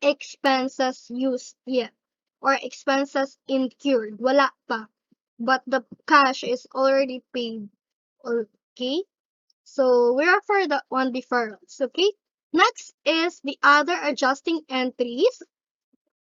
expenses used yet or expenses incurred. Wala pa. But the cash is already paid. Okay? So we refer that one deferrals. Okay? Next is the other adjusting entries.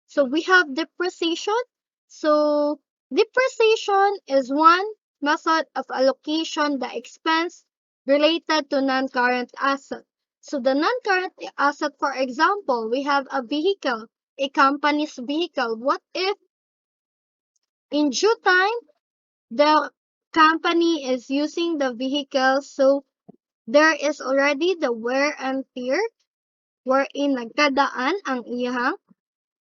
So we have depreciation. So depreciation is one method of allocation the expense related to non-current asset. So the non-current asset, for example, we have a vehicle, a company's vehicle. What if in due time the company is using the vehicle, so there is already the wear and tear wherein nagkadaan ang iyang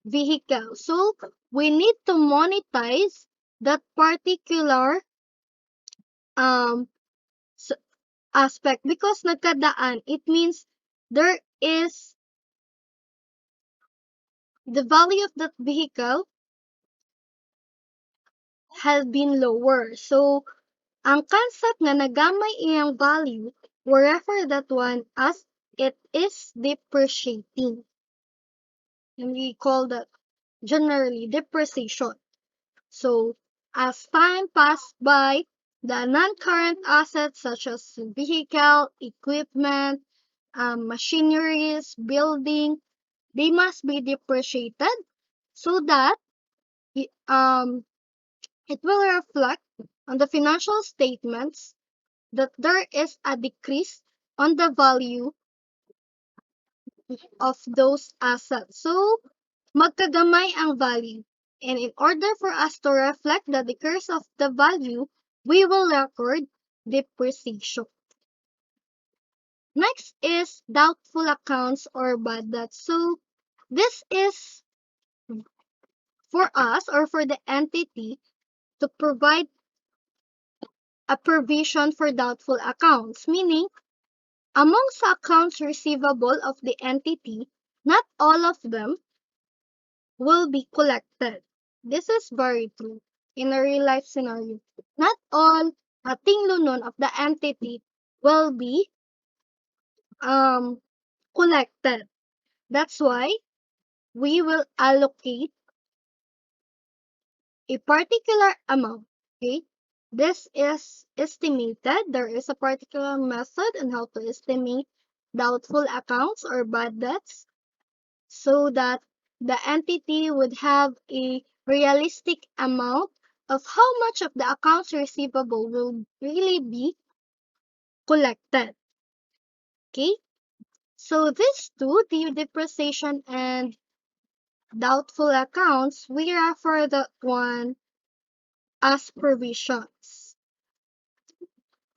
vehicle. So, we need to monetize that particular um aspect because nagkadaan, it means there is the value of that vehicle has been lower. So, ang concept na nagamay iyang value, we refer that one as it is depreciating. And we call that generally depreciation. So, as time passed by, the non-current assets such as vehicle, equipment, machineries, building, they must be depreciated so that it will reflect on the financial statements that there is a decrease on the value of those assets. So, magkagamay ang value. And in order for us to reflect the decrease of the value, we will record depreciation. Next is doubtful accounts or bad debts. So, this is for us or for the entity to provide a provision for doubtful accounts, meaning among the accounts receivable of the entity, not all of them will be collected. This is very true in a real life scenario. Not all tinglunon of the entity will be um collected. That's why we will allocate a particular amount. Okay, this is estimated. There is a particular method on how to estimate doubtful accounts or bad debts so that the entity would have a realistic amount of how much of the accounts receivable will really be collected. Okay? So these two, the depreciation and doubtful accounts, we refer that one as provisions.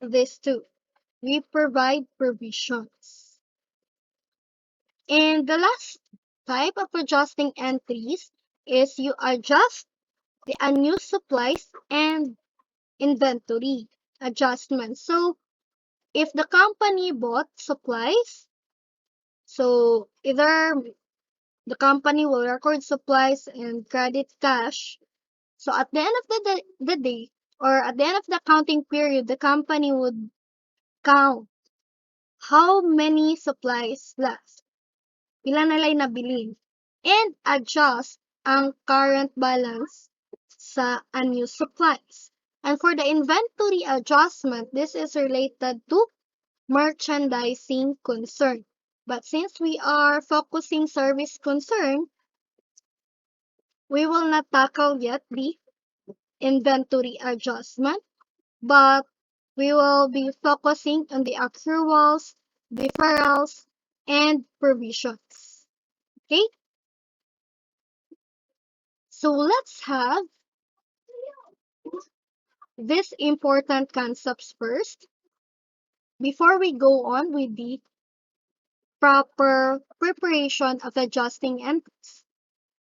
These two, we provide provisions. And the last type of adjusting entries is you adjust the unused supplies and inventory adjustments. So, if the company bought supplies, so either the company will record supplies and credit cash. So, at the end of the day, or at the end of the accounting period, the company would count how many supplies last, pila nila'y nabili, and adjust ang current balance sa unused supplies. And for the inventory adjustment, this is related to merchandising concern. But since we are focusing service concern, we will not tackle yet the inventory adjustment, but we will be focusing on the accruals, deferrals, and provisions. Okay? So let's have these important concepts first before we go on with the proper preparation of adjusting entries.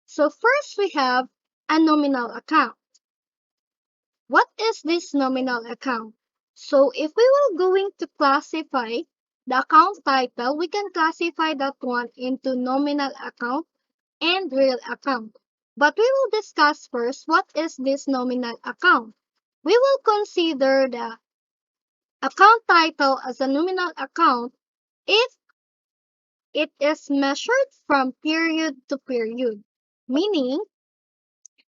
So first we have a nominal account. What is this nominal account? So if we were going to classify the account title, we can classify that one into nominal account and real account. But we will discuss first what is this nominal account. We will consider the account title as a nominal account if it is measured from period to period, meaning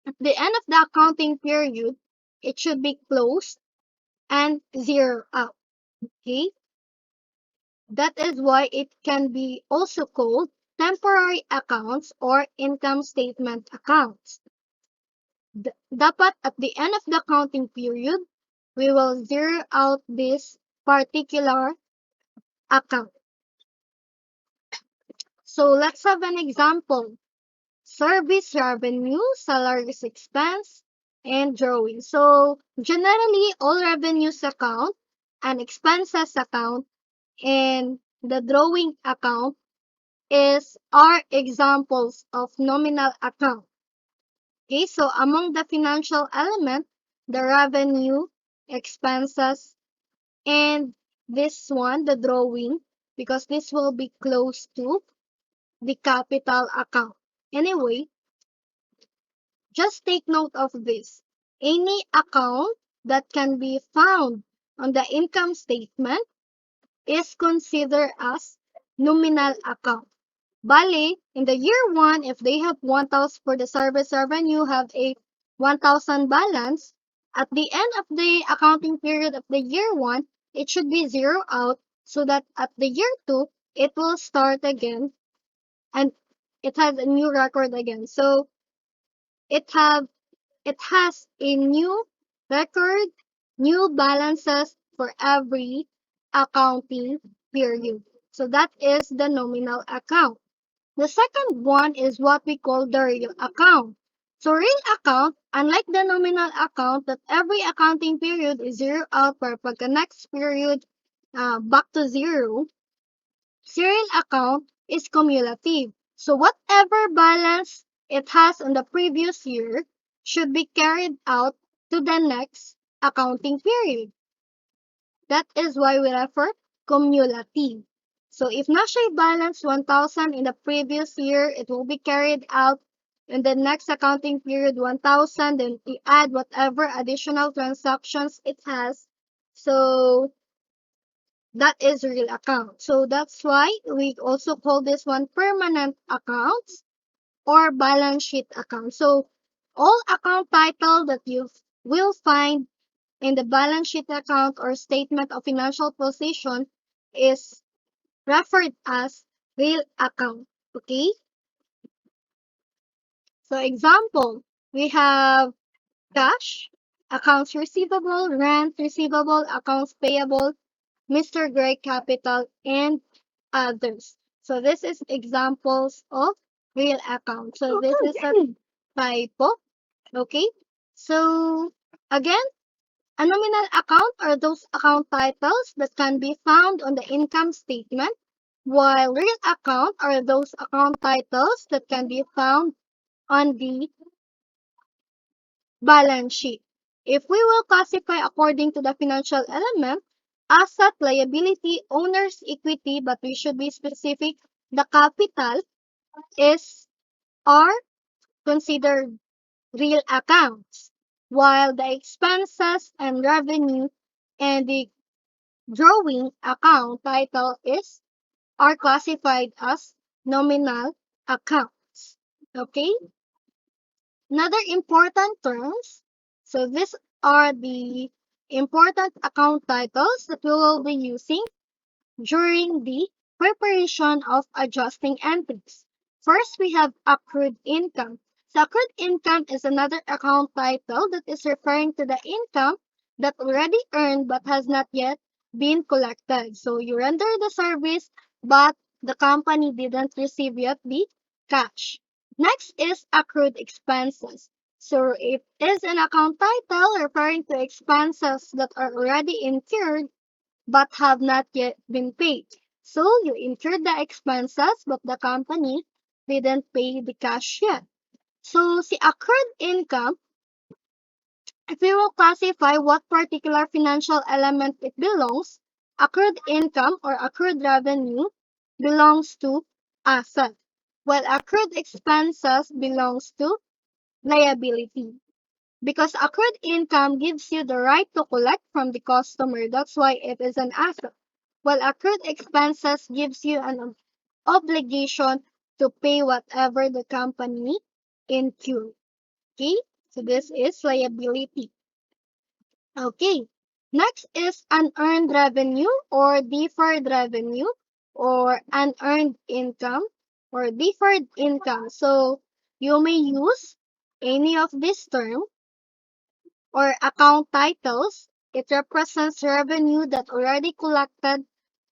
at the end of the accounting period, it should be closed and zero out. Okay, that is why it can be also called temporary accounts or income statement accounts. Dapat at the end of the accounting period, we will zero out this particular account. So let's have an example. Service revenue, salaries expense, and drawing. So generally, all revenues account and expenses account and the drawing account are examples of nominal account. Okay, so among the financial element, the revenue, expenses, and this one, the drawing, because this will be close to the capital account. Anyway, just take note of this. Any account that can be found on the income statement is considered as nominal account. Bale, in the year 1, if they have 1,000 for the service revenue, have a 1,000 balance, at the end of the accounting period of the year 1, it should be zero out so that at the year 2, it will start again and it has a new record again. So it have it has a new record, new balances for every accounting period. So that is the nominal account. The second one is what we call the real account. So real account, unlike the nominal account that every accounting period is zero out for pagka next period back to zero, serial account is cumulative. So whatever balance it has in the previous year should be carried out to the next accounting period. That is why we refer cumulative. So if Nashay balance 1,000 in the previous year, it will be carried out in the next accounting period 1,000, then we add whatever additional transactions it has. So that is real account. So that's why we also call this one permanent accounts or balance sheet account. So all account title that you will find in the balance sheet account or statement of financial position is referred as real account. Okay? So example, we have cash, accounts receivable, rent receivable, accounts payable, Mr. Gray capital, and others. So this is examples of real account. So this is a typo. Okay? So again, a nominal account are those account titles that can be found on the income statement, while real account are those account titles that can be found on the balance sheet. If we will classify according to the financial element, asset, liability, owner's equity, but we should be specific, the capital is are considered real accounts, while the expenses and revenue and the drawing account title is are classified as nominal accounts. Okay? Another important terms. So these are the important account titles that we will be using during the preparation of adjusting entries. First, we have accrued income. So accrued income is another account title that is referring to the income that already earned but has not yet been collected. So you render the service, but the company didn't receive yet the cash. Next is accrued expenses. So it is an account title referring to expenses that are already incurred but have not yet been paid. So you incurred the expenses, but the company didn't pay the cash yet. So si accrued income, if we will classify what particular financial element it belongs, accrued income or accrued revenue belongs to asset, while accrued expenses belongs to liability. Because accrued income gives you the right to collect from the customer. That's why it is an asset. While accrued expenses gives you an obligation to pay whatever the company incurred. Okay, so this is liability. Okay, next is unearned revenue or deferred revenue or unearned income or deferred income. So you may use any of these terms or account titles. It represents revenue that already collected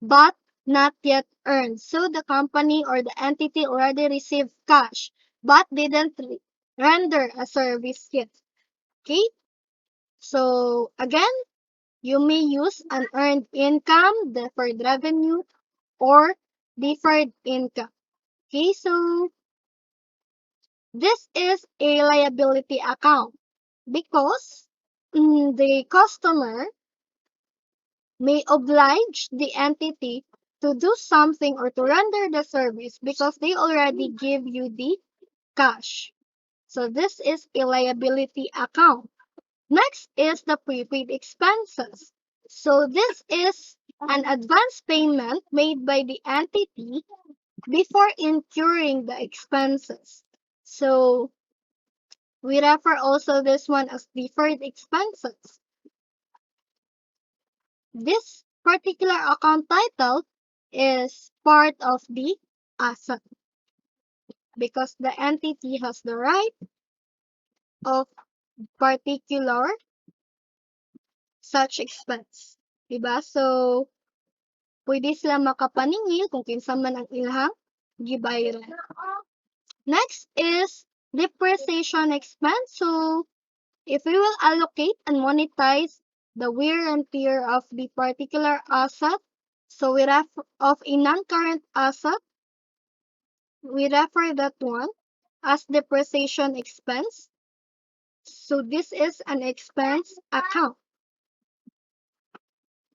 but not yet earned. So the company or the entity already received cash but didn't render a service yet. Okay, so again, you may use unearned income, deferred revenue, or deferred income. Okay, so this is a liability account because the customer may oblige the entity to do something or to render the service because they already give you the cash. So this is a liability account. Next is the prepaid expenses. So this is an advance payment made by the entity before incurring the expenses. So we refer also this one as deferred expenses. This particular account title is part of the asset because the entity has the right of particular such expense. Diba? So, pwede sila makapaningil kung kinsa man ang ilang gibayaran. Next is depreciation expense. So, if we will allocate and monetize the wear and tear of the particular asset, so we refer of a non-current asset, we refer that one as depreciation expense. So this is an expense account.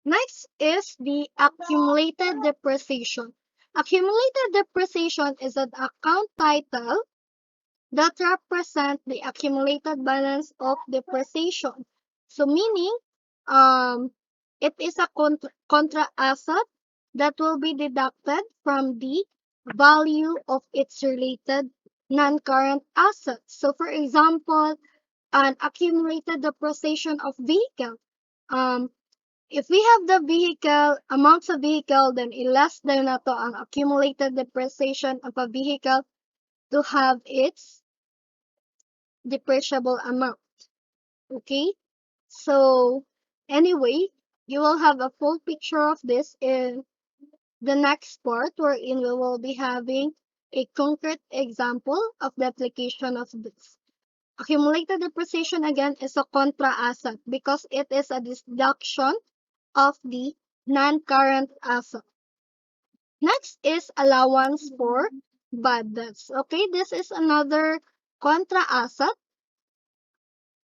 Next is the accumulated depreciation. Accumulated depreciation is an account title that represent the accumulated balance of depreciation. So meaning, it is a contra asset that will be deducted from the value of its related non-current assets. So for example, an accumulated depreciation of vehicle. Um, if we have the vehicle, amounts of vehicle, then less than na to ang accumulated depreciation of a vehicle to have its depreciable amount. Okay? So, anyway, you will have a full picture of this in the next part wherein we will be having a concrete example of the application of this. Accumulated depreciation again is a contra asset because it is a deduction of the non-current asset. Next is allowance for bad debts. Okay, this is another contra asset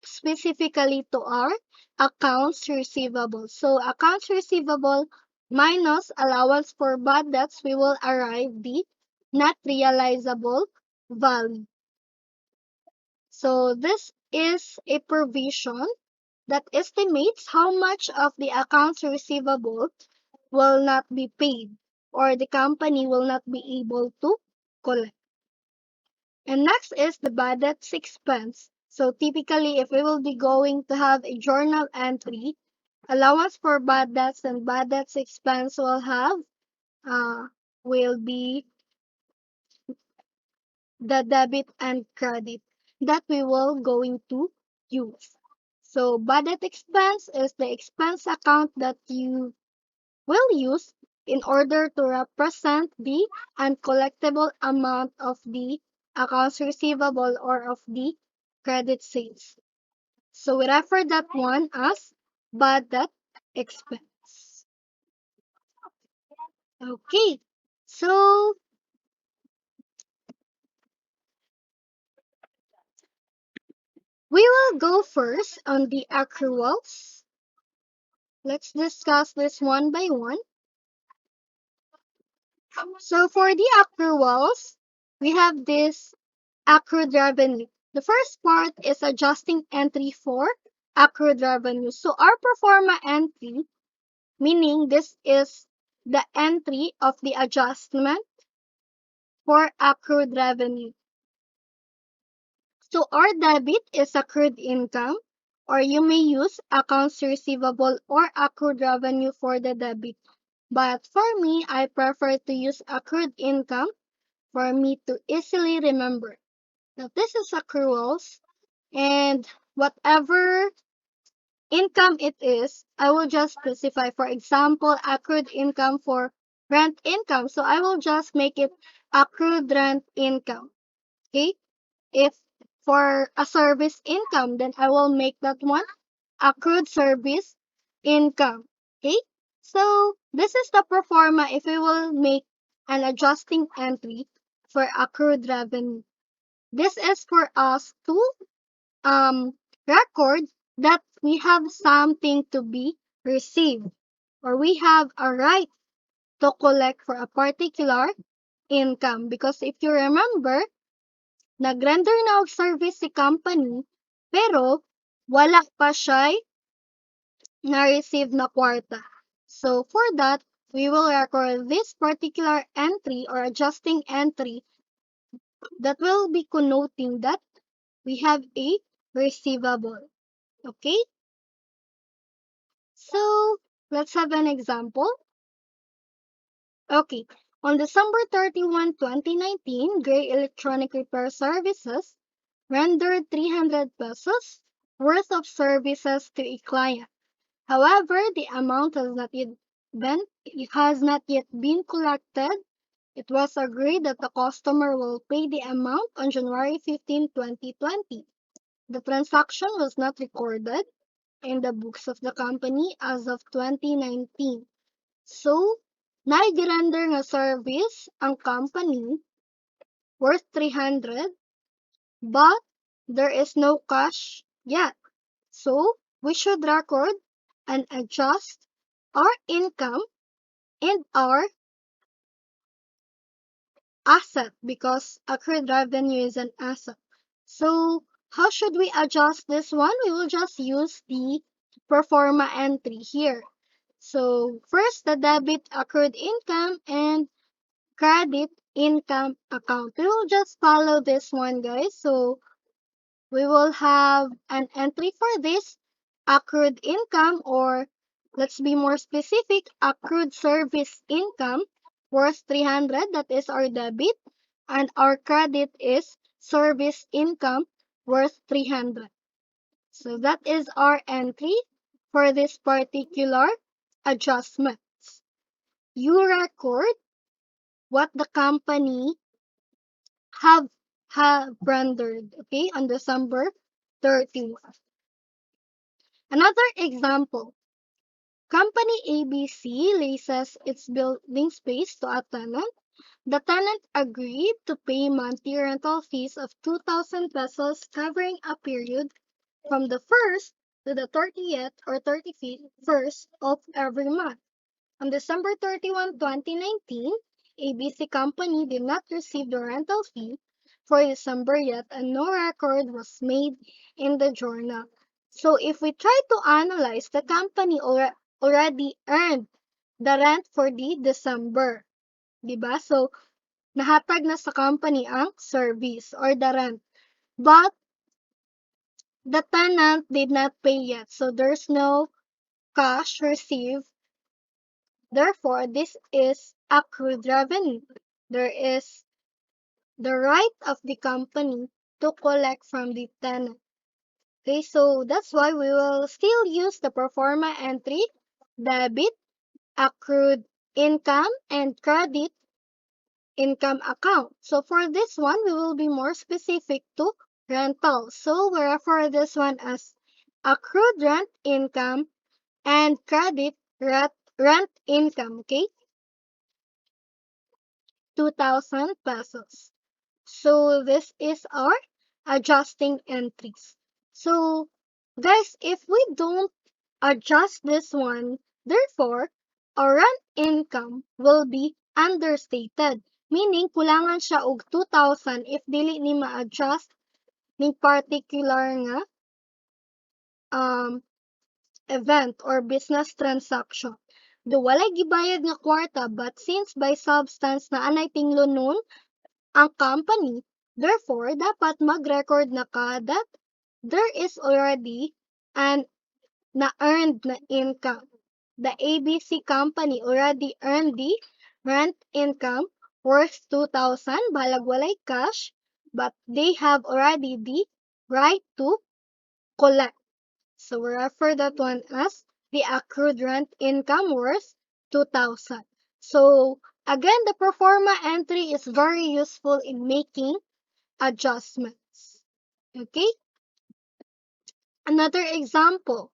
specifically to our accounts receivable. So accounts receivable minus allowance for bad debts, we will arrive the not realizable value. So this is a provision that estimates how much of the accounts receivable will not be paid or the company will not be able to collect. And next is the bad debts expense. So typically, if we will be going to have a journal entry, allowance for bad debts and bad debts expense uh, will be the debit and credit that we will going to use. So bad debt expense is the expense account that you will use in order to represent the uncollectible amount of the accounts receivable or of the credit sales. So we refer that one as bad debt expense. Okay, so we will go first on the accruals. Let's discuss this one by one. So for the accruals, we have this accrued revenue. The first part is adjusting entry for accrued revenue. So our pro forma entry, meaning this is the entry of the adjustment for accrued revenue. So our debit is accrued income, or you may use accounts receivable or accrued revenue for the debit. But for me, I prefer to use accrued income for me to easily remember. Now this is accruals, and whatever income it is, I will just specify. For example, accrued income for rent income. So I will just make it accrued rent income. Okay? If for a service income, then I will make that one accrued service income. Okay? So this is the pro forma if we will make an adjusting entry for accrued revenue. This is for us to record that we have something to be received, or we have a right to collect for a particular income. Because if you remember, nag-render na og service si company, pero wala pa siya na-receive na kwarta. So for that, we will record this particular entry or adjusting entry that will be connoting that we have a receivable. Okay? So let's have an example. Okay. On December 31, 2019, Gray Electronic Repair Services rendered 300 pesos worth of services to a client. However, the amount has not yet been collected. It was agreed that the customer will pay the amount on January 15, 2020. The transaction was not recorded in the books of the company as of 2019. So, nag-render nga service ang company worth 300, but there is no cash yet. So, we should record and adjust our income and our asset because accrued revenue is an asset. So, how should we adjust this one? We will just use the pro forma entry here. So, first, the debit accrued income and credit income account. We will just follow this one, guys. So, we will have an entry for this accrued income, or let's be more specific, accrued service income worth 300. That is our debit. And our credit is service income worth 300. So that is our entry for this particular adjustments. You record what the company have have rendered, okay, on December 31. Another example, company ABC leases its building space to a tenant. The tenant agreed to pay monthly rental fees of 2,000 pesos covering a period from the 1st to the 30th or 31st of every month. On December 31, 2019, ABC Company did not receive the rental fee for December yet and no record was made in the journal. So if we try to analyze, the company already earned the rent for the December. Diba? So, nahatag na sa company ang service or the rent. But, the tenant did not pay yet. So, there's no cash received. Therefore, this is accrued revenue. There is the right of the company to collect from the tenant. Okay, so that's why we will still use the pro forma entry, debit, accrued income, and credit income account. So for this one, we will be more specific to rental. So we refer this one as accrued rent income and credit rent income, okay? 2,000 pesos. So this is our adjusting entries. So guys, if we don't adjust this one, therefore, our rent income will be understated. Meaning, kulangan siya og 2,000 if dili ni ma-adjust ning particular nga um, event or business transaction. Do walay gibayad nga kwarta, but since by substance na anay tinglo nun, Ang company, therefore, dapat mag-record na that there is already an na-earned na income. The ABC company already earned the rent income worth 2,000 balag walay cash, but they have already the right to collect. So we refer that one as the accrued rent income worth 2,000. So again, the pro forma entry is very useful in making adjustments. Okay? Another example.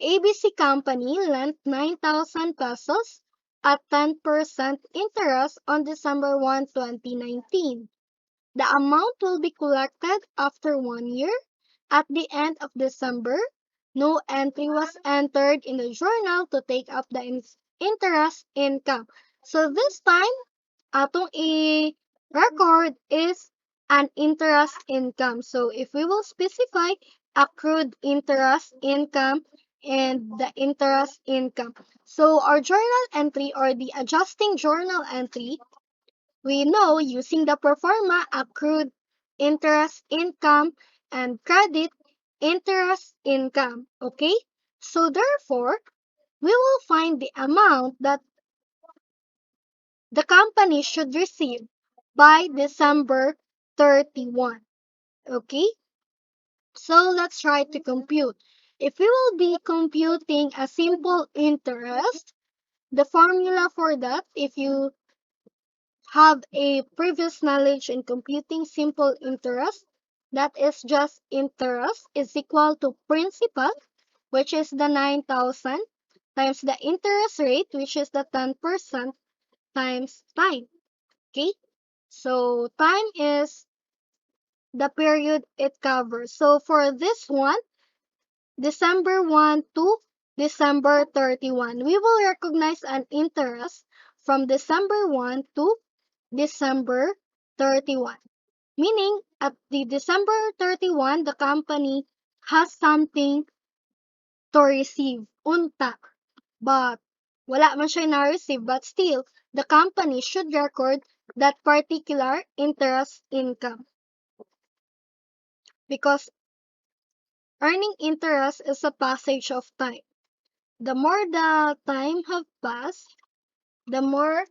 ABC Company lent 9,000 pesos at 10% interest on December 1, 2019. The amount will be collected after 1 year. At the end of December, no entry was entered in the journal to take up the interest income. So this time, atong i-record is an interest income. So if we will specify accrued interest income and the interest income. So our journal entry or the adjusting journal entry, we know using the pro forma accrued interest income and credit interest income. Okay? So therefore, we will find the amount that the company should receive by December 31. Okay? So let's try to compute. If we will be computing a simple interest, the formula for that, if you have a previous knowledge in computing simple interest, that is just interest is equal to principal, which is the 9,000, times the interest rate, which is the 10%, times time. Okay? So time is the period it covers. So for this one, December 1 to December 31, we will recognize an interest from December 1 to December 31. Meaning, at the December 31, the company has something to receive, unta. But, wala man siya na-receive, but still, the company should record that particular interest income. Because earning interest is a passage of time. The more the time have passed, the more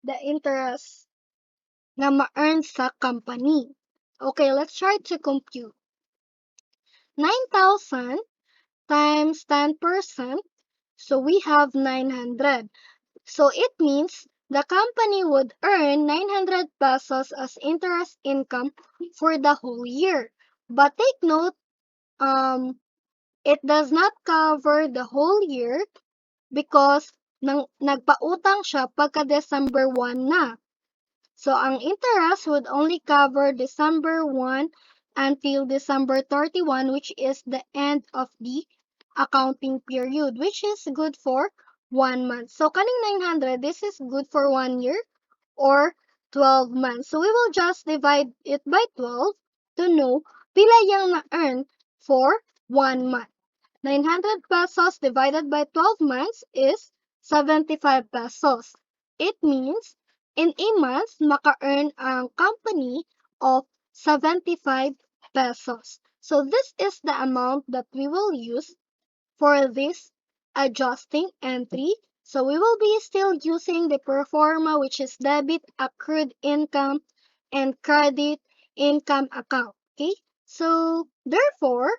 the interest na ma-earn sa company. Okay, let's try to compute. 9,000 times 10%, so we have 900. So it means the company would earn 900 pesos as interest income for the whole year. But take note, it does not cover the whole year because nagpautang siya pagka December 1 na. So ang interest would only cover December 1 until December 31, which is the end of the accounting period, which is good for 1 month. So kaning 900, this is good for 1 year or 12 months. So we will just divide it by 12 to know pila yang na-earn for 1 month. 900 pesos divided by 12 months is 75 pesos. It means in a month, maka-earn ang company of 75 pesos. So this is the amount that we will use for this adjusting entry. So we will be still using the pro forma, which is debit accrued income and credit income account. Okay? So therefore,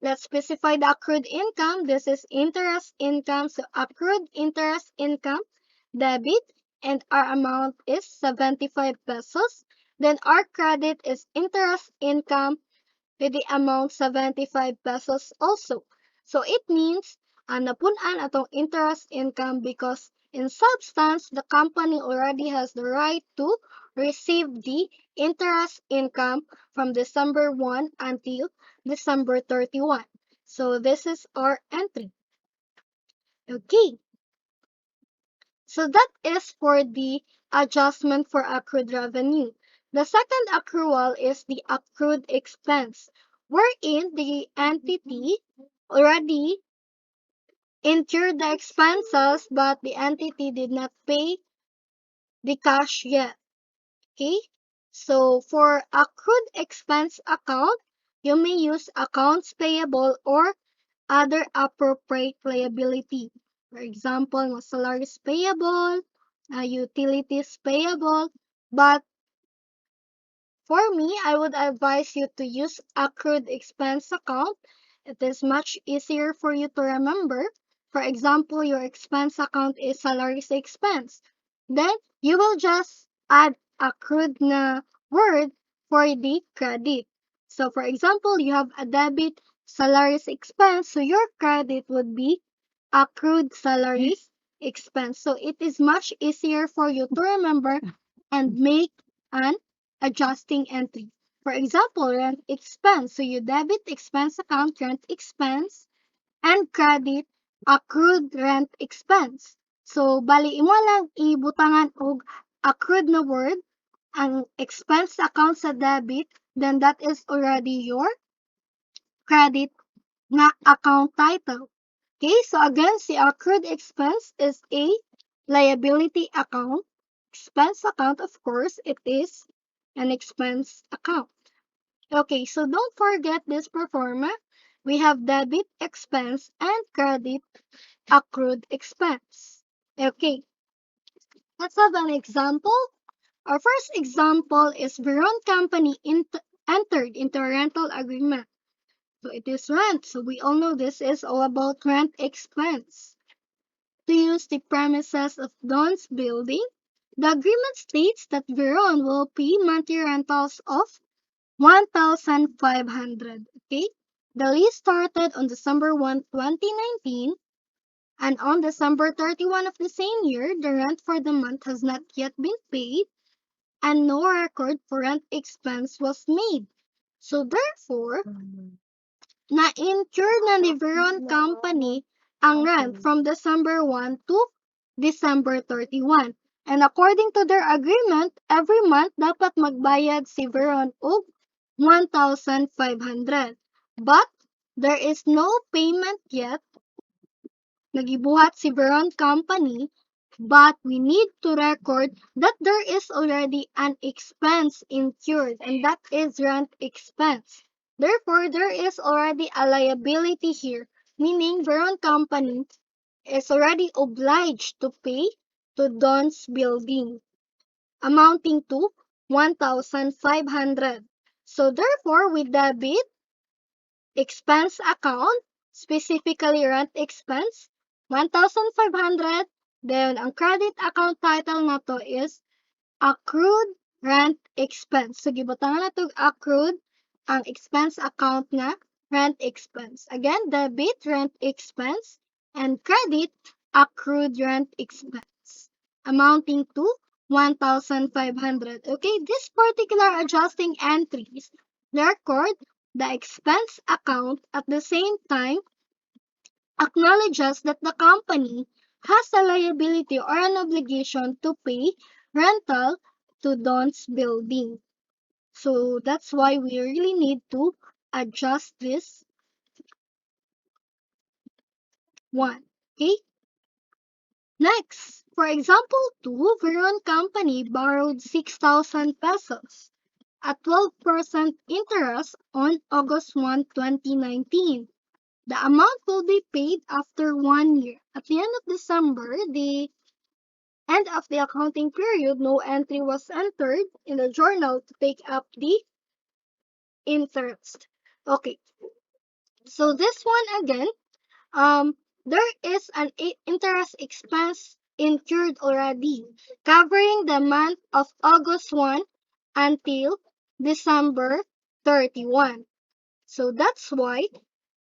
let's specify the accrued income. This is interest income. So accrued interest income, debit, and our amount is 75 pesos. Then our credit is interest income with the amount 75 pesos also. So it means napunan atong interest income because in substance, the company already has the right to receive the interest income from December 1 until December 31. So this is our entry. Okay. So that is for the adjustment for accrued revenue. The second accrual is the accrued expense, wherein the entity already incurred the expenses, but the entity did not pay the cash yet. Okay? So for accrued expense account, you may use accounts payable or other appropriate liability. For example, mga salaries payable, utilities payable, but for me, I would advise you to use accrued expense account. It is much easier for you to remember. For example, your expense account is salaries expense. Then you will just add accrued na word for the credit. So for example, you have a debit salaries expense, so your credit would be accrued salaries expense. So it is much easier for you to remember and make an adjusting entry. For example, rent expense. So you debit expense account rent expense and credit accrued rent expense. So bali imo lang ibutangan og accrued na word ang expense account sa debit, then that is already your credit na account title. Okay, so again, the accrued expense is a liability account. Expense account, of course, it is an expense account. Okay, so don't forget this pro forma. We have debit expense and credit accrued expense. Okay, let's have an example. Our first example is Veron Company entered into a rental agreement. So it is rent. So we all know this is all about rent expense. To use the premises of Don's building, the agreement states that Veron will pay monthly rentals of 1,500. Okay? The lease started on December 1, 2019, and on December 31 of the same year, the rent for the month has not yet been paid, and no record for rent expense was made. So therefore, na-incur na ni Veron Company ang rent from December 1 to December 31. And according to their agreement, every month dapat magbayad si Veron og 1,500. But there is no payment yet. Nagibuhat si Veron Company, but we need to record that there is already an expense incurred, and that is rent expense. Therefore, there is already a liability here, meaning Veron Company is already obliged to pay to Don's building, amounting to 1,500. So therefore, we debit expense account, specifically rent expense, 1,500. Then, ang credit account title na to is accrued rent expense. So, gibutangan na to accrued ang expense account na rent expense. Again, debit rent expense and credit accrued rent expense amounting to 1,500. Okay, this particular adjusting entries record the expense account at the same time acknowledges that the company has a liability or an obligation to pay rental to Don's building. So that's why we really need to adjust this one. Okay? Next, for example, two Veron Company borrowed 6,000 pesos at 12% interest on August 1, 2019. The amount will be paid after 1 year. At the end of December, the end of the accounting period, no entry was entered in the journal to take up the interest. Okay, so this one again, there is an interest expense incurred already, covering the month of August 1 until December 31. So that's why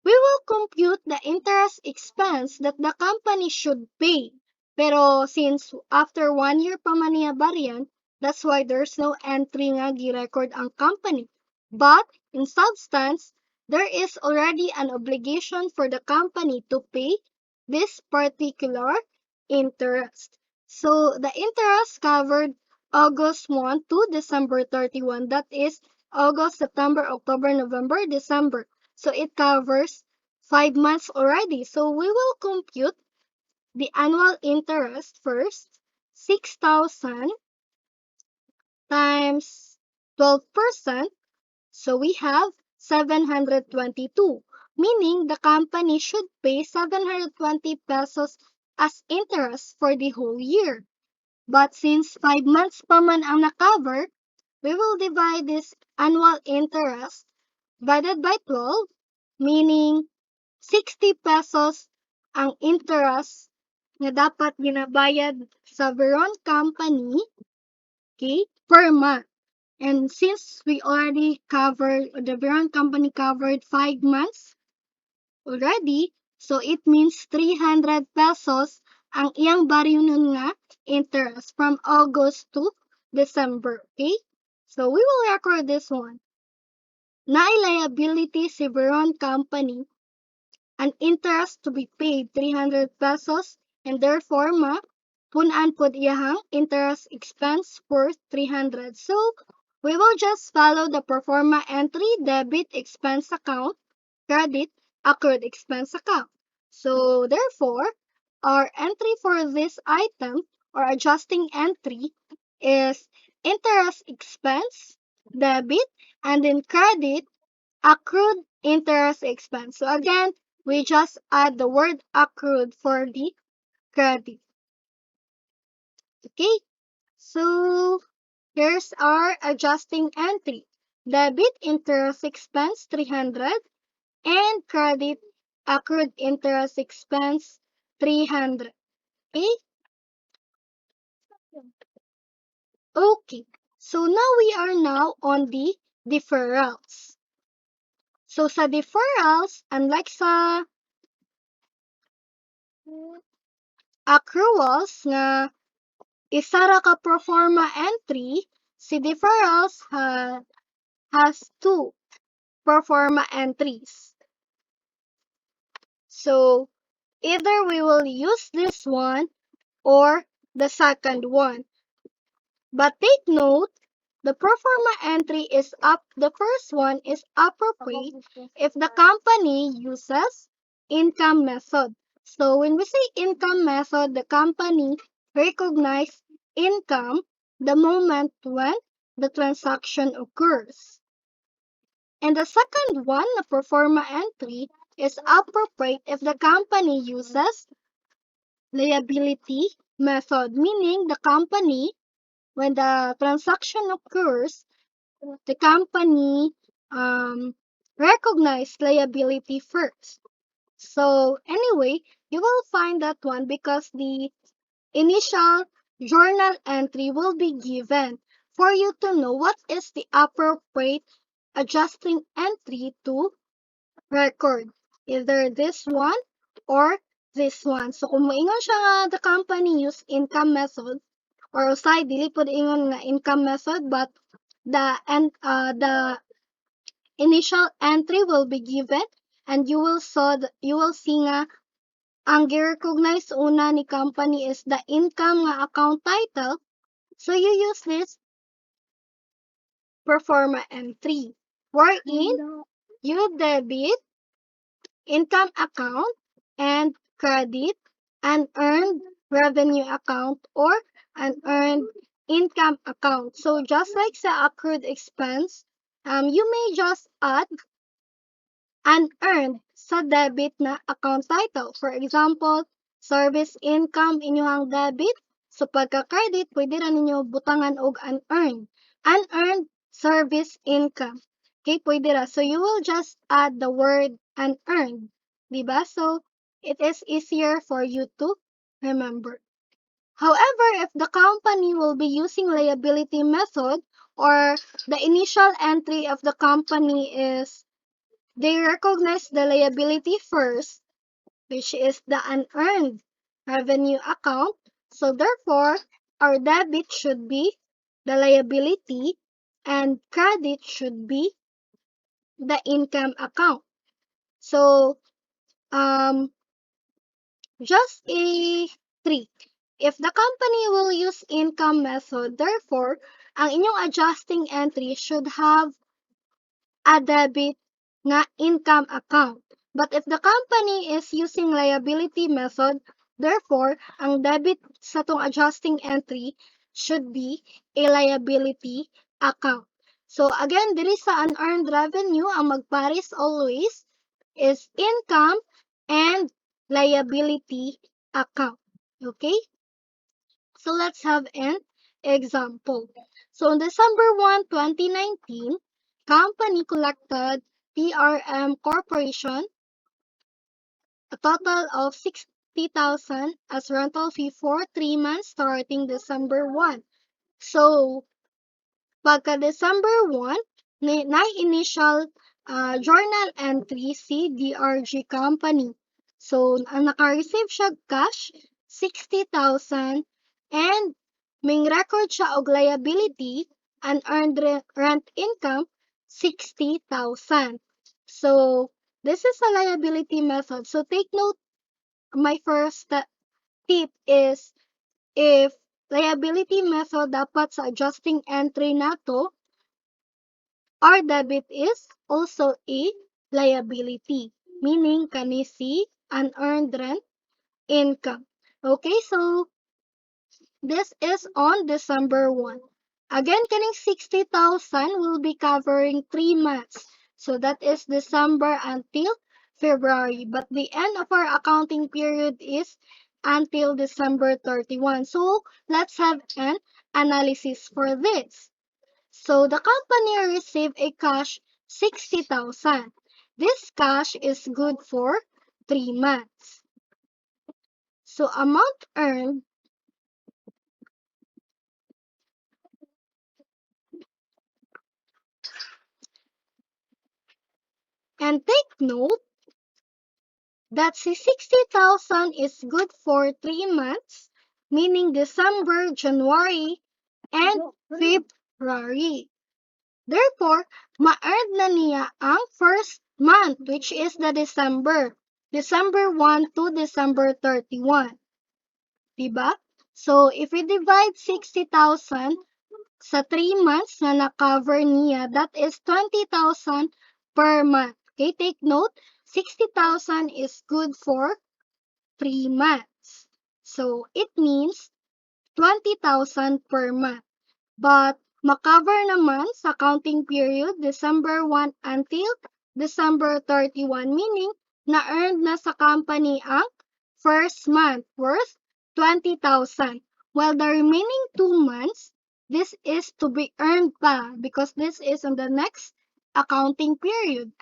we will compute the interest expense that the company should pay. Pero since after 1 year pa man niya bariyan, that's why there's no entry nga gi-record ang company. But in substance, there is already an obligation for the company to pay this particular interest. So the interest covered August 1 to December 31. That is August, September, October, November, December. So it covers 5 months already. So we will compute the annual interest first, 6,000 times 12%. So we have 722, meaning the company should pay 720 pesos as interest for the whole year. But since 5 months pa man ang na-cover, we will divide this annual interest divided by 12, meaning 60 pesos ang interest na dapat ginabayad sa Veron Company, okay, per month. And since we already covered, the Veron Company covered 5 months already, so it means 300 pesos ang iyang baryo nun nga interest from August to December, okay? So we will record this one. Na liability si Veron Company, an interest to be paid 300 pesos, and therefore punan pod iyahang interest expense for 300. So we will just follow the pro forma entry, debit expense account, credit accrued expense account. So therefore, our entry for this item or adjusting entry is interest expense, debit, and then credit accrued interest expense. So again, we just add the word accrued for the credit. Okay, so here's our adjusting entry. Debit interest expense 300 and credit accrued interest expense 300. Okay? Okay. So now we are now on the deferrals. So sa deferrals, unlike sa accruals nga isa ra ka pro forma entry, si deferrals has two pro forma entries. So either we will use this one or the second one. But take note, the pro forma entry is up. The first one is appropriate if the company uses income method. So when we say income method, the company recognize income the moment when the transaction occurs. And the second one, the pro forma entry, is appropriate if the company uses liability method, meaning the company, when the transaction occurs, the company recognize liability first. So anyway, you will find that one because the initial journal entry will be given for you to know what is the appropriate adjusting entry to record. Either this one or this one. So kung moingon siya nga the company use income method, or usay dili pod ingon nga income method, but the initial entry will be given, and you will see nga ang gi-recognize una ni company is the income nga account title. So you use this pro forma entry wherein you debit income account and credit unearned revenue account or unearned income account. So just like sa accrued expense, you may just add unearned sa debit na account title. For example, service income inyong debit. So pagka-credit, pwede ra ninyo butangan og unearned. Unearned service income. Okay, pwede ra. So you will just add the word unearned. Diba? So it is easier for you to remember. However, if the company will be using liability method, or the initial entry of the company is they recognize the liability first, which is the unearned revenue account. So therefore, our debit should be the liability and credit should be the income account. So, just a trick. If the company will use income method, therefore, ang inyong adjusting entry should have a debit nga income account. But if the company is using liability method, therefore, ang debit sa tong adjusting entry should be a liability account. So again, diri sa unearned revenue, ang magpares always is income and liability account. Okay? So let's have an example. So on December 1, 2019, company collected PRM Corporation a total of 60,000 as rental fee for 3 months starting December 1. So pagka December 1, na initial journal entry si DRG Company. So, ang naka-receive siya cash, 60,000 and may record siya og liability, unearned rent income, 60,000. So, this is a liability method. So, take note, my first tip is if liability method dapat sa adjusting entry nato, our debit is also a liability, meaning kani si unearned rent income. Okay, so this is on December 1. Again, kaning 60,000 will be covering 3 months. So that is December until February. But the end of our accounting period is until December 31. So let's have an analysis for this. So the company received a cash 60,000. This cash is good for 3 months. So amount earned and take note that si 60,000 is good for 3 months, meaning December, January, and February. Therefore, ma-earn na niya ang first month, which is the December. December 1 to December 31. Diba? So, if we divide 60,000 sa 3 months na na-cover niya, that is 20,000 per month. Okay, take note, 60,000 is good for 3 months. So, it means 20,000 per month. But makover naman sa counting period December 1 until December 31, meaning na-earned na sa company ang first month worth 20,000. While the remaining 2 months, this is to be earned pa because this is on the next accounting period.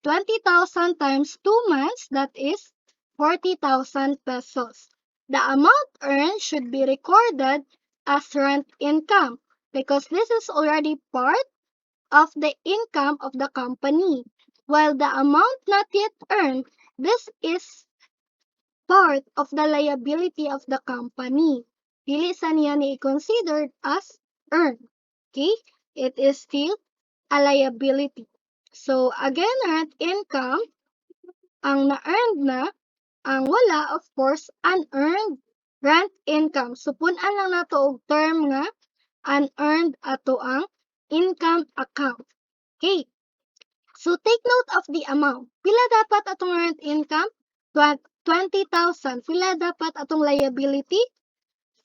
20,000 times 2 months, that is 40,000 pesos. The amount earned should be recorded as rent income because this is already part of the income of the company. While the amount not yet earned, this is part of the liability of the company. Dili sa niya ni considered as earned. Okay? It is still a liability. So, again, rent income, ang na-earned na, ang wala, of course, unearned rent income. So, punan lang nato og term nga unearned ato ang income account. Okay. So, take note of the amount. Pila dapat atong rent income? 20,000. Pila dapat atong liability?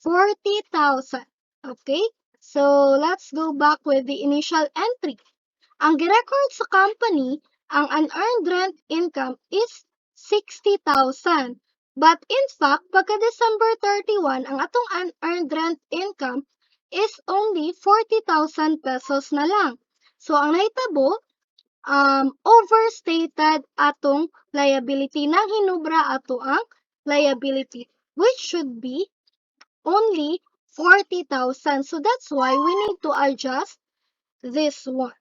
40,000. Okay? So, let's go back with the initial entry. Ang girecord sa company, ang unearned rent income is 60,000. But in fact, pagka December 31, ang atong unearned rent income is only 40,000 pesos na lang. So, ang nahitabo, overstated atong liability, nang hinubra ato ang liability, which should be only 40,000. So, that's why we need to adjust this one.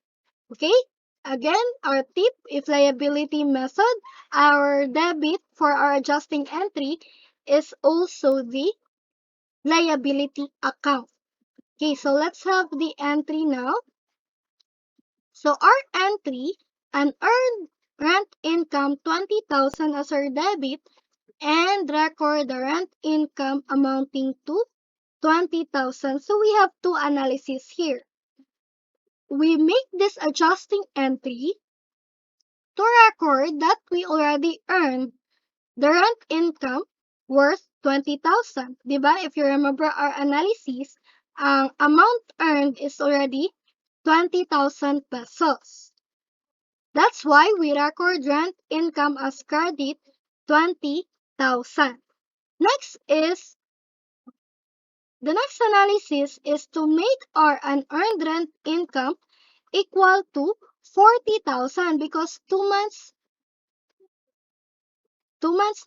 Okay? Again, our tip, if liability method, our debit for our adjusting entry is also the liability account. Okay, so let's have the entry now. So our entry, unearned rent income 20,000 as our debit and record the rent income amounting to 20,000. So we have two analyses here. We make this adjusting entry to record that we already earned the rent income worth 20,000. Diba? If you remember our analysis, ang amount earned is already 20,000 pesos. That's why we record rent income as credit 20,000. Next is, the next analysis is to make our unearned rent income equal to 40,000 because 2 months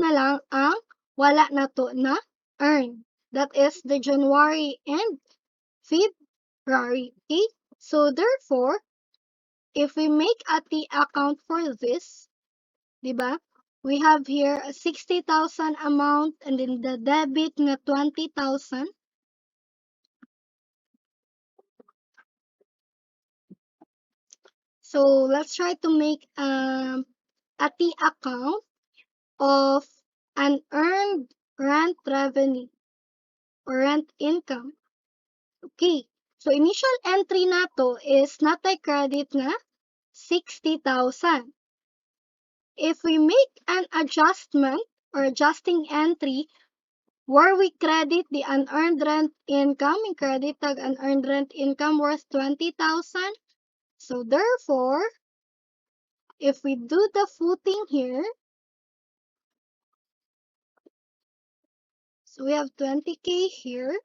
na lang ang wala na to na earn. That is the January and February. Okay? So therefore, if we make a T account for this, diba? We have here a 60,000 amount and then the debit na 20,000. So let's try to make a T account of an earned rent revenue or rent income. Okay. So initial entry nato is natay credit na 60,000. If we make an adjustment or adjusting entry where we credit the unearned rent income, and credit tag unearned rent income worth 20,000. So therefore, if we do the footing here, so we have 20K here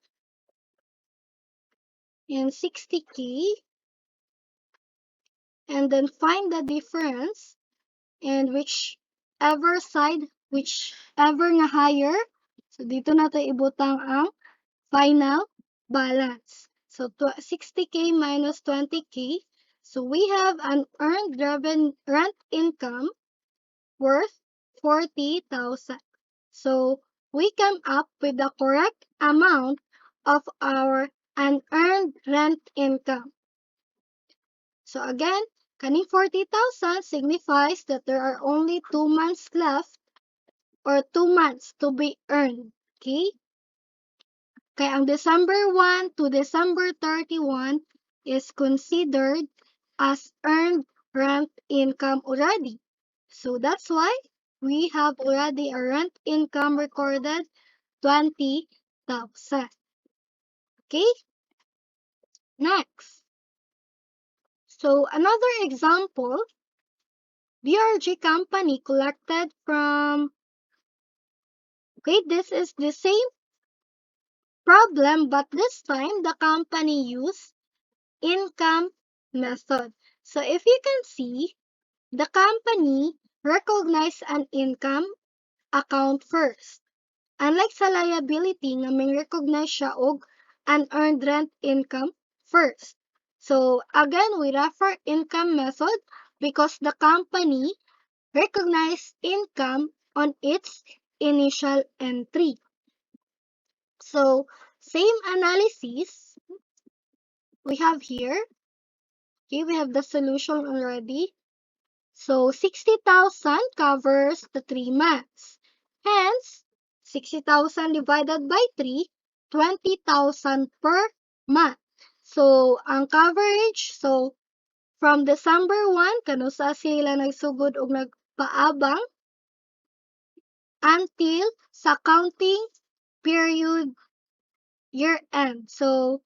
and 60K, and then find the difference and whichever nga higher. So dito natin ibutang ang final balance. So 60K minus 20K. So we have an earned rent income worth 40,000. So we come up with the correct amount of our unearned rent income. So again, kaning 40,000 signifies that there are only 2 months left or 2 months to be earned. Okay? Kaya ang December 1 to December 31 is considered as earned rent income already. So that's why we have already a rent income recorded 20,000. Okay? Next. So another example, BRG company collected from, okay, this is the same problem, but this time the company used income method. So if you can see, the company recognized an income account first. Unlike sa liability nga may recognize siya og unearned rent income first. So again, we refer income method because the company recognized income on its initial entry. So same analysis we have here. Okay, we have the solution already. So 60,000 covers the 3 months. Hence, 60,000 divided by 3, 20,000 per month. So, ang coverage, so from December 1, kanusa sila nagsugod og nagpaabang until sa counting period year-end. So,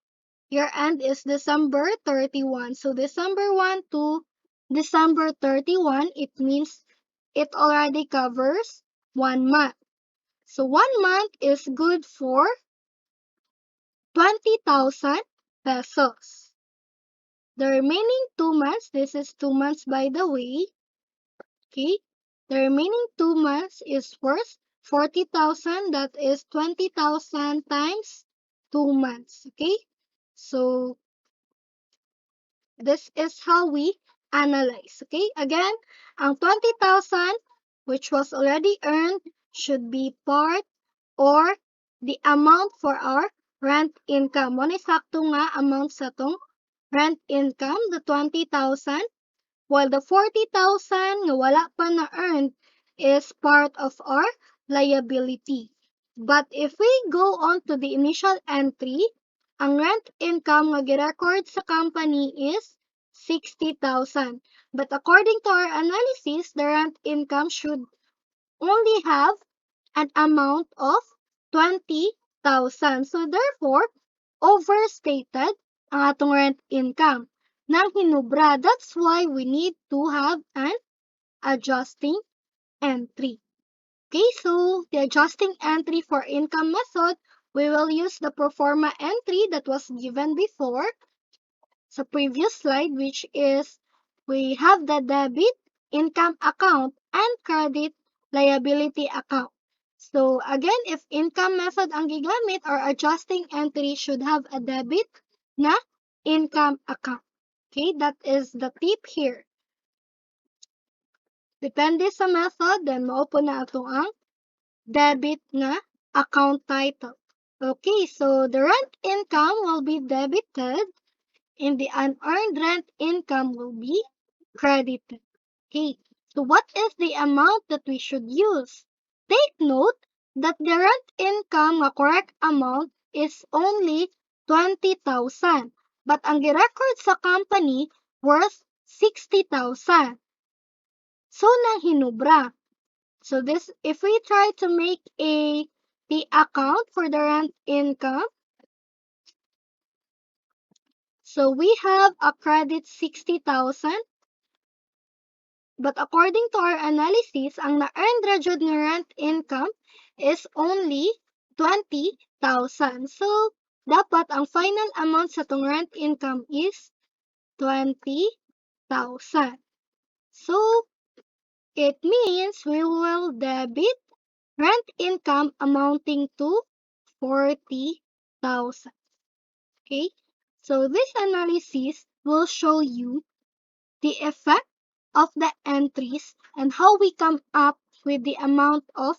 year-end is December 31. So, December 1 to December 31, it means it already covers 1 month. So 1 month is good for 20,000 pesos. The remaining 2 months, this is 2 months by the way, okay? The remaining 2 months is worth 40,000, that is 20,000 times 2 months, okay? So this is how we analyze, okay? Again, ang 20,000 which was already earned should be part or the amount for our rent income. Mo ni sakto nga amount sa tong rent income, the 20,000, while the 40,000 nga wala pa na earned is part of our liability. But if we go on to the initial entry, ang rent income nga gi-record sa company is 60,000. But according to our analysis, the rent income should only have an amount of 20,000. So therefore, overstated ang atong rent income nang hinubra. That's why we need to have an adjusting entry. Okay, so the adjusting entry for income method, we will use the pro forma entry that was given before sa previous slide, which is we have the debit income account and credit liability account. So again, if income method ang gigamit, our adjusting entry should have a debit na income account. Okay, that is the tip here. Depende sa method, then mao po na ato ang debit na account title. Okay, so the rent income will be debited and the unearned rent income will be credited. Okay, so what is the amount that we should use? Take note that the rent income na correct amount is only 20,000, but ang gi-record sa company worth 60,000. So nang hinubra. So this, if we try to make the account for the rent income, so we have a credit 60,000, but according to our analysis, ang na-earned ra jud nga rent income is only 20,000. So dapat ang final amount sa tong rent income is 20,000. So it means we will debit rent income amounting to 40,000. Okay, so this analysis will show you the effect of the entries and how we come up with the amount of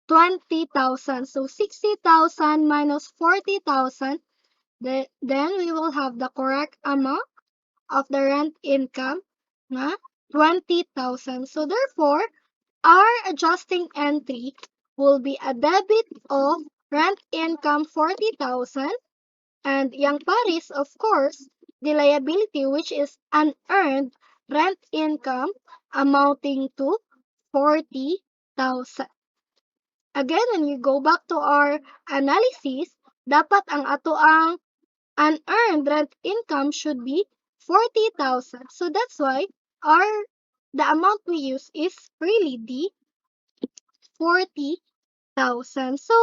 20,000. So 60,000 minus 40,000, then we will have the correct amount of the rent income na 20,000. So therefore, our adjusting entry will be a debit of rent income 40,000, and yang paris, of course, the liability, which is unearned rent income amounting to 40,000. Again, when you go back to our analysis, dapat ang ato ang unearned rent income should be 40,000. So that's why the amount we use is really the 40,000. So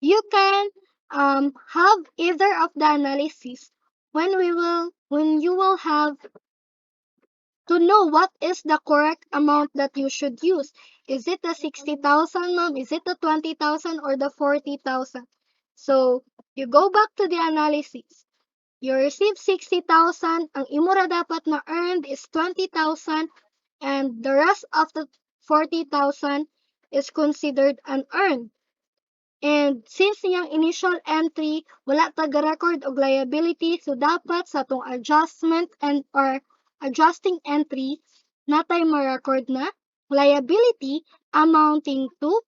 you can have either of the analysis when you will have to know what is the correct amount that you should use. Is it the 60,000, ma'am? Is it the 20,000 or the 40,000? So you go back to the analysis. You receive 60,000, ang imo ra dapat na earned is 20,000, and the rest of the 40,000 is considered unearned. And since niyang initial entry, wala taga-record og liability, so dapat sa atong adjustment and or adjusting entry, natay ma-record na liability amounting to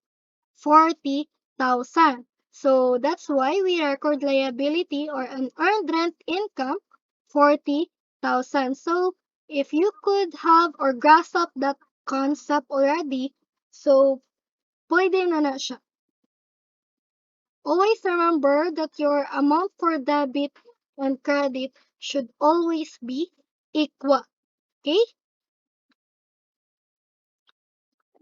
40,000. So that's why we record liability or an earned rent income 40,000. So if you could have or grasp up that concept already, so pwede na siya. Always remember that your amount for debit and credit should always be equal. Okay?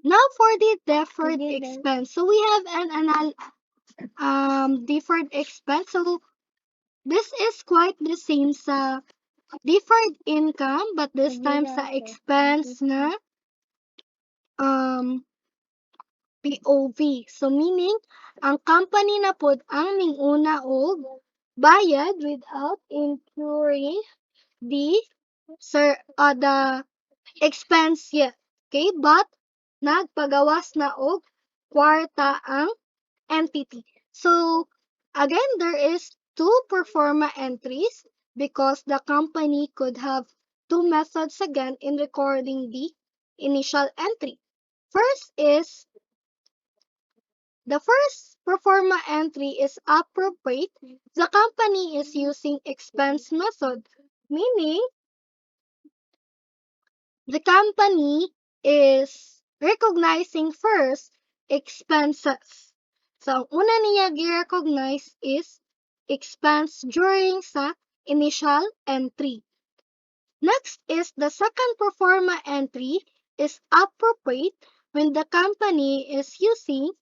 Now for the deferred expense. So we have an deferred expense. So this is quite the same sa deferred income, but this time sa expense na POV. So meaning ang company na pod ang minguna og bayad without incurring the expense yet. Okay, but nagpagawas na og kwarta ang entity. So again, there is two pro forma entries because the company could have two methods again in recording the initial entry. First is the first pro forma entry is appropriate. The company is using expense method, meaning the company is recognizing first expenses. So, ang una niya gi-recognize is expense during sa initial entry. Next is the second pro forma entry is appropriate when the company is using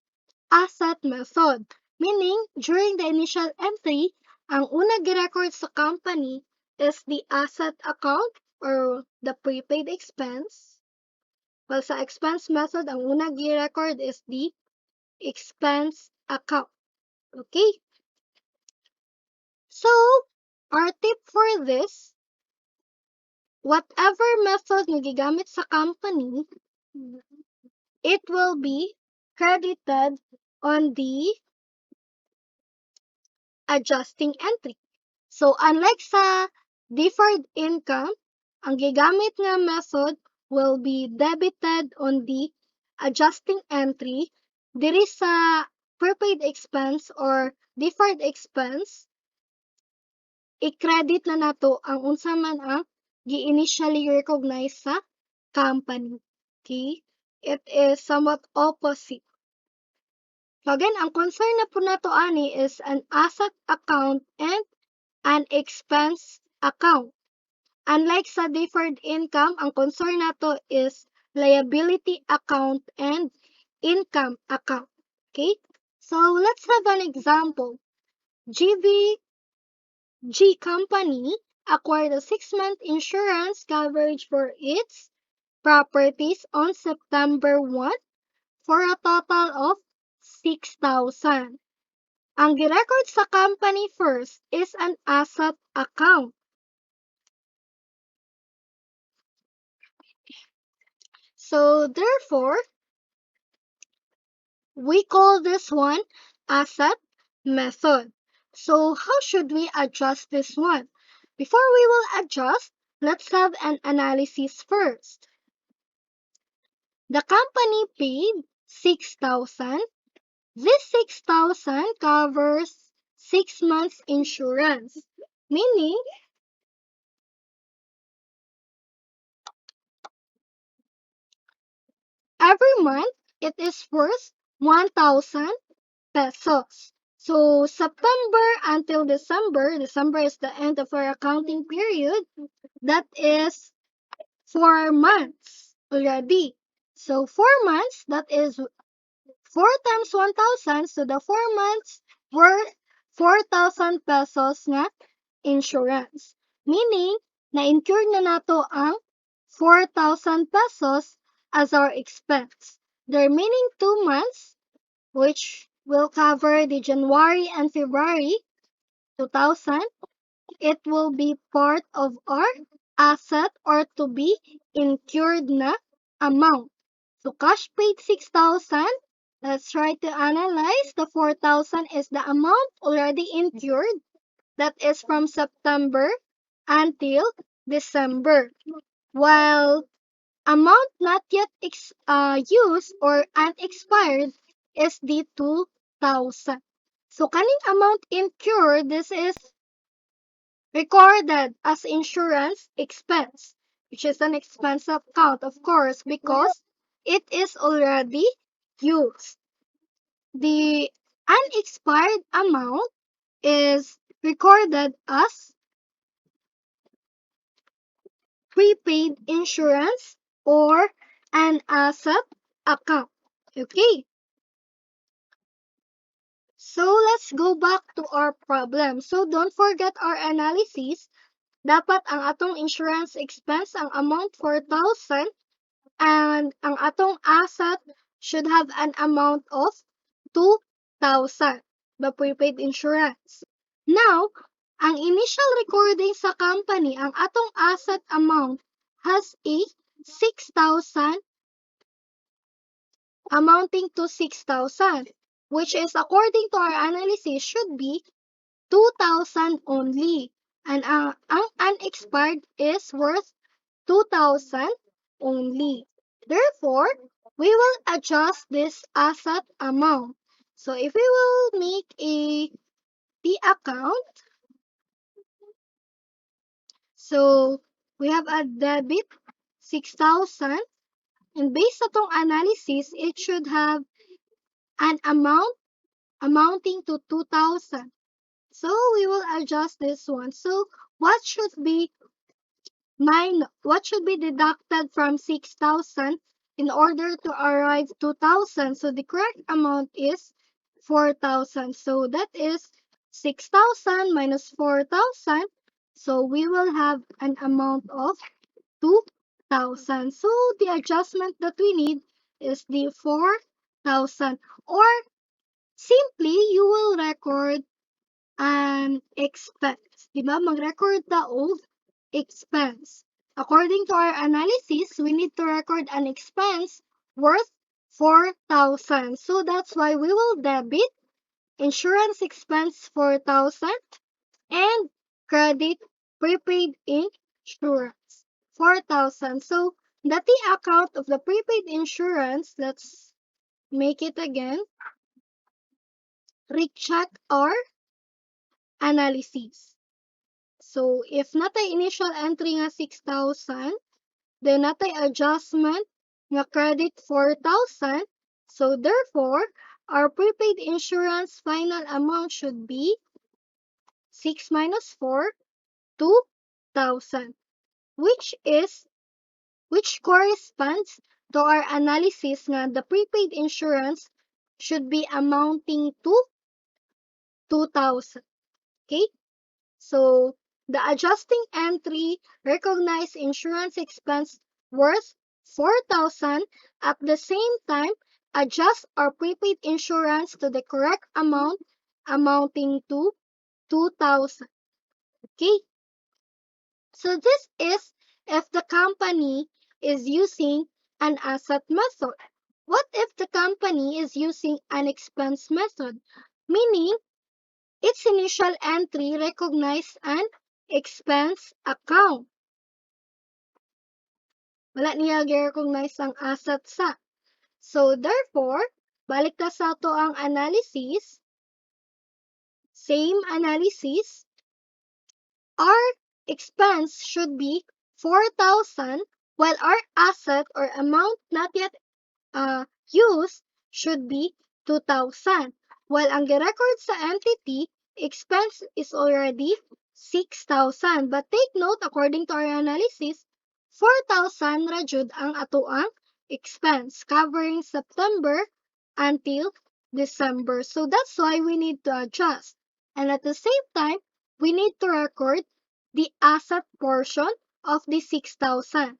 asset method. Meaning, during the initial entry, ang una gi-record sa company is the asset account or the prepaid expense. While sa expense method, ang una gi-record is the expense account. Okay? So, our tip for this, whatever method nga gigamit sa company, it will be credited on the adjusting entry. So, unlike sa deferred income, ang gigamit nga method will be debited on the adjusting entry. Diri sa prepaid expense or deferred expense, i-credit na nato ang unsa man ang gi-initially recognize sa company. Okay? It is somewhat opposite. So again, ang concern na po nato ani is an asset account and an expense account. Unlike sa deferred income, ang concern nato is liability account and income account. Okay? So let's have an example. GVG company acquired a 6-month insurance coverage for its properties on September 1 for a total of 6,000. Ang gi-record sa company first is an asset account. So therefore, we call this one asset method. So how should we adjust this one? Before we will adjust, let's have an analysis first. The company paid 6,000. This 6,000 covers 6 months insurance, meaning every month it is worth 1,000 pesos. So September until December is the end of our accounting period. That is 4 months already. So 4 months, that is 4 times 1,000. So the 4 months were 4,000 pesos nga insurance. Meaning, na-incur na nato ang 4,000 pesos as our expense. The remaining 2 months, which will cover the January and February 2000, it will be part of our asset or to be incurred na amount. So cash paid 6,000. Let's try to analyze. The 4,000 is the amount already incurred. That is from September until December. While amount not yet used or unexpired is the 2,000. So kaning amount incurred, this is recorded as insurance expense, which is an expense account, of course, because it is already used. The unexpired amount is recorded as prepaid insurance or an asset account. Okay. So let's go back to our problem. So don't forget our analysis. Dapat ang atong insurance expense ang amount 4,000 and ang atong asset should have an amount of 2,000, the prepaid insurance. Now, ang initial recording sa company, ang atong asset amount has a 6,000 amounting to 6,000, which is according to our analysis should be 2,000 only. And ang unexpired is worth 2,000 only. Therefore, we will adjust this asset amount. So if we will make a P account, so we have a debit 6,000, and based on tong analysis, it should have an amount amounting to 2,000. So we will adjust this one. So what should be deducted from 6,000 in order to arrive 2,000? So the correct amount is 4,000. So that is 6,000 minus 4,000. So we will have an amount of 2,000. So the adjustment that we need is the 4,000. Or simply, you will record an expense. Diba? Mag-record the of expense. According to our analysis, we need to record an expense worth 4,000. So that's why we will debit insurance expense 4,000 and credit prepaid insurance 4,000. So the T account of the prepaid insurance, let's make it again. Recheck our analysis. So, if natay initial entry nga 6,000, then natay adjustment nga credit 4,000. So, therefore, our prepaid insurance final amount should be 6 minus 4, 2,000, which corresponds to our analysis nga the prepaid insurance should be amounting to 2,000. Okay? So, the adjusting entry recognized insurance expense worth 4,000 at the same time adjust our prepaid insurance to the correct amount amounting to 2,000. Okay? So, this is if the company is using an asset method. What if the company is using an expense method? Meaning, its initial entry recognized an expense account. Wala niya gi-recognize ang asset sa. So, therefore, balik ta sa ato ang analysis. Same analysis. Our expense should be 4,000 while our asset or amount not yet use should be 2,000. While ang record sa entity, expense is already 6,000. But take note, according to our analysis, 4,000 ra jud ang atoang expense covering September until December. So that's why we need to adjust. And at the same time, we need to record the asset portion of the 6,000.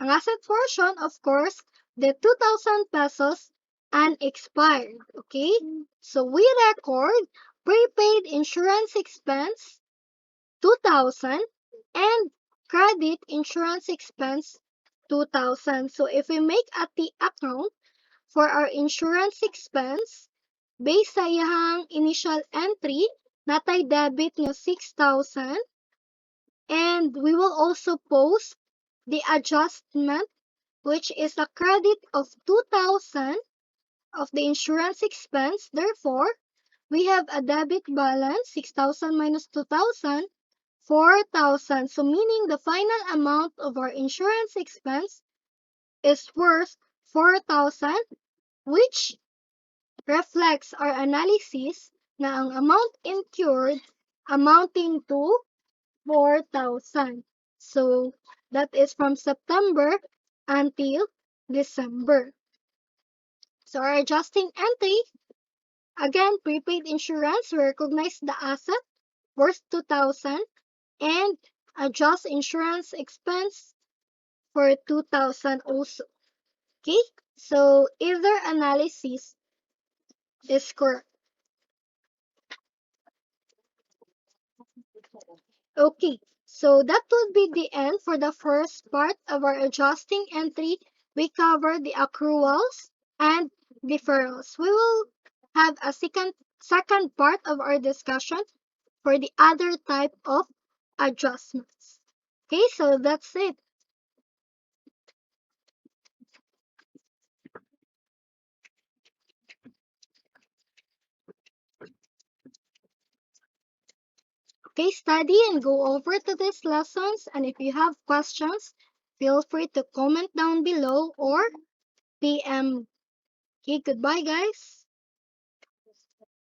Ang asset portion, of course, the 2,000 pesos unexpired. Okay? So we record prepaid insurance expense 2,000 and credit insurance expense 2,000. So if we make at the account for our insurance expense, based sa iyang initial entry, natay debit nga 6,000 and we will also post the adjustment which is a credit of 2,000 of the insurance expense. Therefore, we have a debit balance 6,000 minus 2,000, 4,000. So meaning the final amount of our insurance expense is worth 4,000, which reflects our analysis na ang amount incurred amounting to 4,000. So that is from September until December. So our adjusting entry, again, prepaid insurance, we recognize the asset worth 2,000 and adjust insurance expense for 2,000 also. Okay, so either analysis is correct. Okay, so that would be the end for the first part of our adjusting entry. We covered the accruals and deferrals. We will have a second part of our discussion for the other type of adjustments. Okay, so that's it. Okay, study and go over to these lessons, and if you have questions, feel free to comment down below or PM. Okay, goodbye guys.